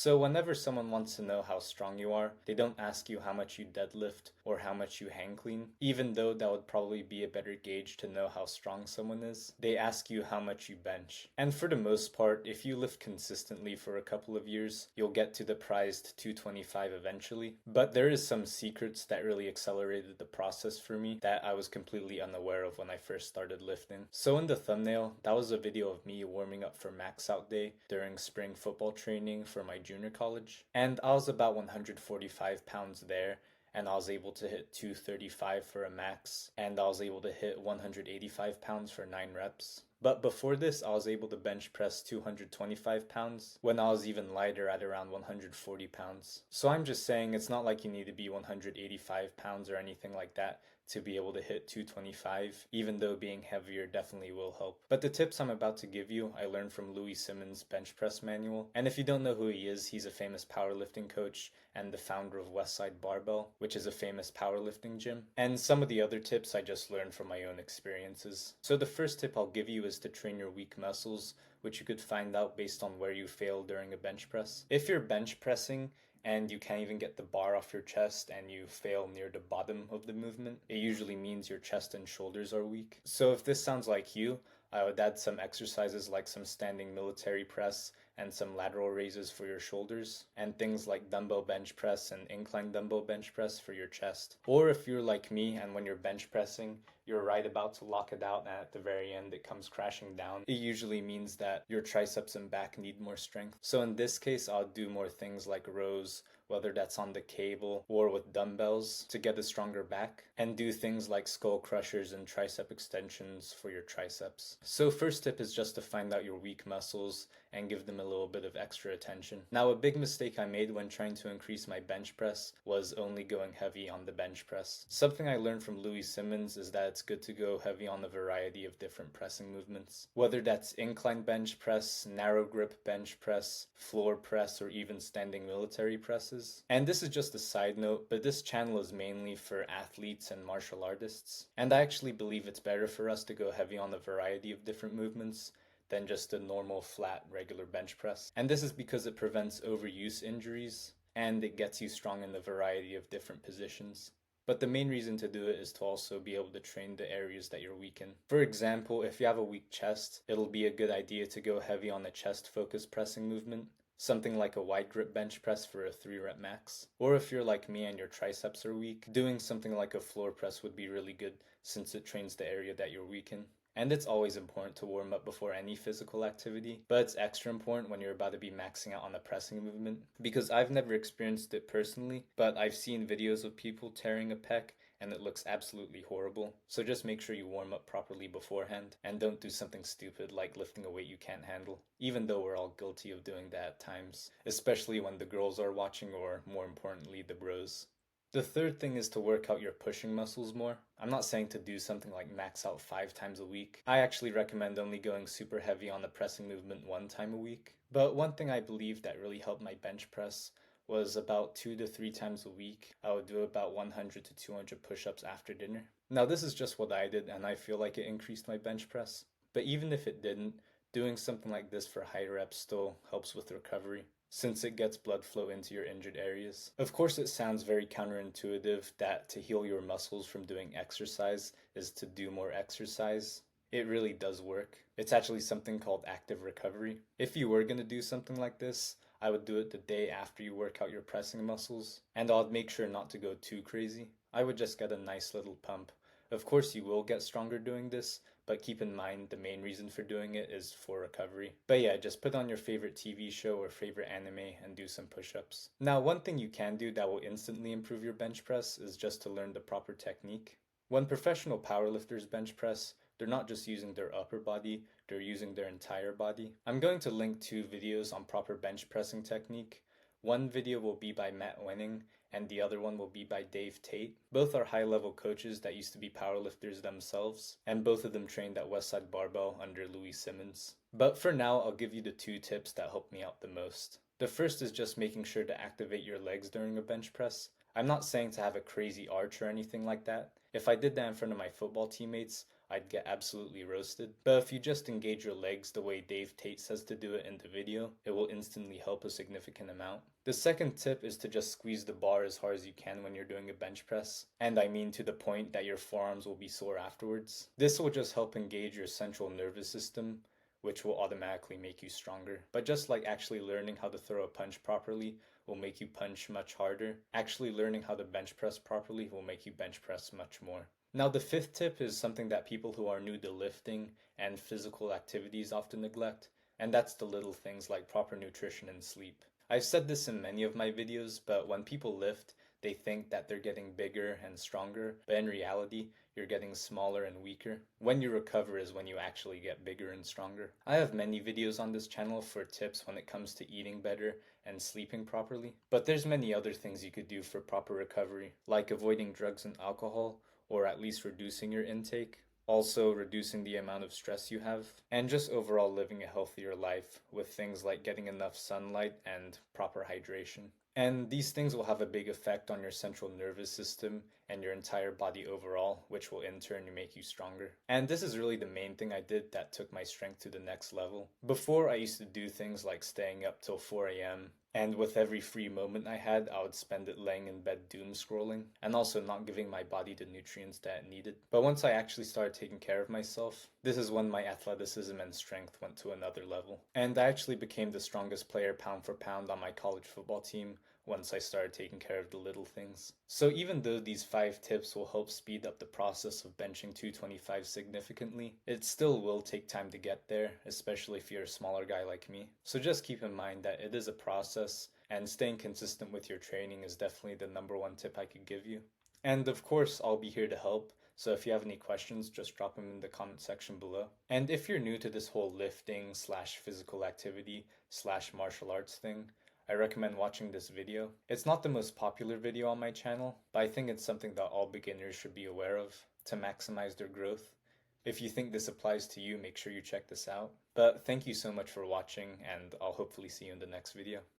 So whenever someone wants to know how strong you are, they don't ask you how much you deadlift or how much you hang clean, even though that would probably be a better gauge to know how strong someone is. They ask you how much you bench. And for the most part, if you lift consistently for a couple of years, you'll get to the prized 225 eventually. But there is some secrets that really accelerated the process for me that I was completely unaware of when I first started lifting. So in the thumbnail, that was a video of me warming up for max out day during spring football training for my junior college. And I was about 145 pounds there, and I was able to hit 235 for a max, and I was able to hit 185 pounds for 9 reps. But before this, I was able to bench press 225 pounds when I was even lighter at around 140 pounds. So I'm just saying it's not like you need to be 185 pounds or anything like that to be able to hit 225, even though being heavier definitely will help. But the tips I'm about to give you, I learned from Louis Simmons' bench press manual. And if you don't know who he is, he's a famous powerlifting coach and the founder of Westside Barbell, which is a famous powerlifting gym. And some of the other tips I just learned from my own experiences. So the first tip I'll give you is to train your weak muscles, which you could find out based on where you failed during a bench press. If you're bench pressing and you can't even get the bar off your chest and you fail near the bottom of the movement, it usually means your chest and shoulders are weak. So if this sounds like you, I would add some exercises like some standing military press and some lateral raises for your shoulders, and things like dumbbell bench press and incline dumbbell bench press for your chest. Or if you're like me and when you're bench pressing, you're right about to lock it out and at the very end it comes crashing down, it usually means that your triceps and back need more strength. So in this case, I'll do more things like rows, whether that's on the cable or with dumbbells to get a stronger back, and do things like skull crushers and tricep extensions for your triceps. So first tip is just to find out your weak muscles and give them a little bit of extra attention. Now, a big mistake I made when trying to increase my bench press was only going heavy on the bench press. Something I learned from Louis Simmons is that it's good to go heavy on a variety of different pressing movements, whether that's incline bench press, narrow grip bench press, floor press, or even standing military presses. And this is just a side note, but this channel is mainly for athletes and martial artists, and I actually believe it's better for us to go heavy on a variety of different movements than just a normal flat regular bench press. And this is because it prevents overuse injuries and it gets you strong in a variety of different positions. But the main reason to do it is to also be able to train the areas that you're weak in. For example, if you have a weak chest, it'll be a good idea to go heavy on a chest focused pressing movement, something like a wide grip bench press for a 3-rep max. Or if you're like me and your triceps are weak, doing something like a floor press would be really good since it trains the area that you're weak in. And it's always important to warm up before any physical activity, but it's extra important when you're about to be maxing out on a pressing movement. Because I've never experienced it personally, but I've seen videos of people tearing a pec and it looks absolutely horrible. So just make sure you warm up properly beforehand and don't do something stupid like lifting a weight you can't handle, even though we're all guilty of doing that at times, especially when the girls are watching or, more importantly, the bros. The third thing is to work out your pushing muscles more. I'm not saying to do something like max out 5 times a week. I actually recommend only going super heavy on the pressing movement 1 time a week. But one thing I believe that really helped my bench press was about 2 to 3 times a week. I would do about 100 to 200 push-ups after dinner. Now this is just what I did and I feel like it increased my bench press. But even if it didn't, doing something like this for high reps still helps with recovery, since it gets blood flow into your injured areas. Of course, it sounds very counterintuitive that to heal your muscles from doing exercise is to do more exercise. It really does work. It's actually something called active recovery. If you were going to do something like this, I would do it the day after you work out your pressing muscles, and I'd make sure not to go too crazy. I would just get a nice little pump. Of course, you will get stronger doing this, but keep in mind the main reason for doing it is for recovery. But yeah, just put on your favorite TV show or favorite anime and do some push-ups. Now, one thing you can do that will instantly improve your bench press is just to learn the proper technique. When professional powerlifters bench press, they're not just using their upper body, they're using their entire body. I'm going to link 2 videos on proper bench pressing technique. One video will be by Matt Wenning, and the other one will be by Dave Tate. Both are high-level coaches that used to be powerlifters themselves, and both of them trained at Westside Barbell under Louis Simmons. But for now, I'll give you the 2 tips that helped me out the most. The first is just making sure to activate your legs during a bench press. I'm not saying to have a crazy arch or anything like that. If I did that in front of my football teammates, I'd get absolutely roasted. But if you just engage your legs the way Dave Tate says to do it in the video, it will instantly help a significant amount. The second tip is to just squeeze the bar as hard as you can when you're doing a bench press, and I mean to the point that your forearms will be sore afterwards. This will just help engage your central nervous system, which will automatically make you stronger. But just like actually learning how to throw a punch properly will make you punch much harder, actually learning how to bench press properly will make you bench press much more. Now, the fifth tip is something that people who are new to lifting and physical activities often neglect, and that's the little things like proper nutrition and sleep. I've said this in many of my videos, but when people lift, they think that they're getting bigger and stronger, but in reality, you're getting smaller and weaker. When you recover is when you actually get bigger and stronger. I have many videos on this channel for tips when it comes to eating better and sleeping properly, but there's many other things you could do for proper recovery, like avoiding drugs and alcohol, or at least reducing your intake, also reducing the amount of stress you have, and just overall living a healthier life with things like getting enough sunlight and proper hydration. And these things will have a big effect on your central nervous system and your entire body overall, which will in turn make you stronger. And this is really the main thing I did that took my strength to the next level. Before, I used to do things like staying up till 4 a.m. And with every free moment I had, I would spend it laying in bed doom scrolling and also not giving my body the nutrients that it needed. But once I actually started taking care of myself, this is when my athleticism and strength went to another level. And I actually became the strongest player pound for pound on my college football team once I started taking care of the little things. So even though these 5 tips will help speed up the process of benching 225 significantly, it still will take time to get there, especially if you're a smaller guy like me. So just keep in mind that it is a process, and staying consistent with your training is definitely the number one tip I could give you. And of course, I'll be here to help. So if you have any questions, just drop them in the comment section below. And if you're new to this whole lifting slash physical activity slash martial arts thing, I recommend watching this video. It's not the most popular video on my channel, but I think it's something that all beginners should be aware of to maximize their growth. If you think this applies to you, make sure you check this out. But thank you so much for watching, and I'll hopefully see you in the next video.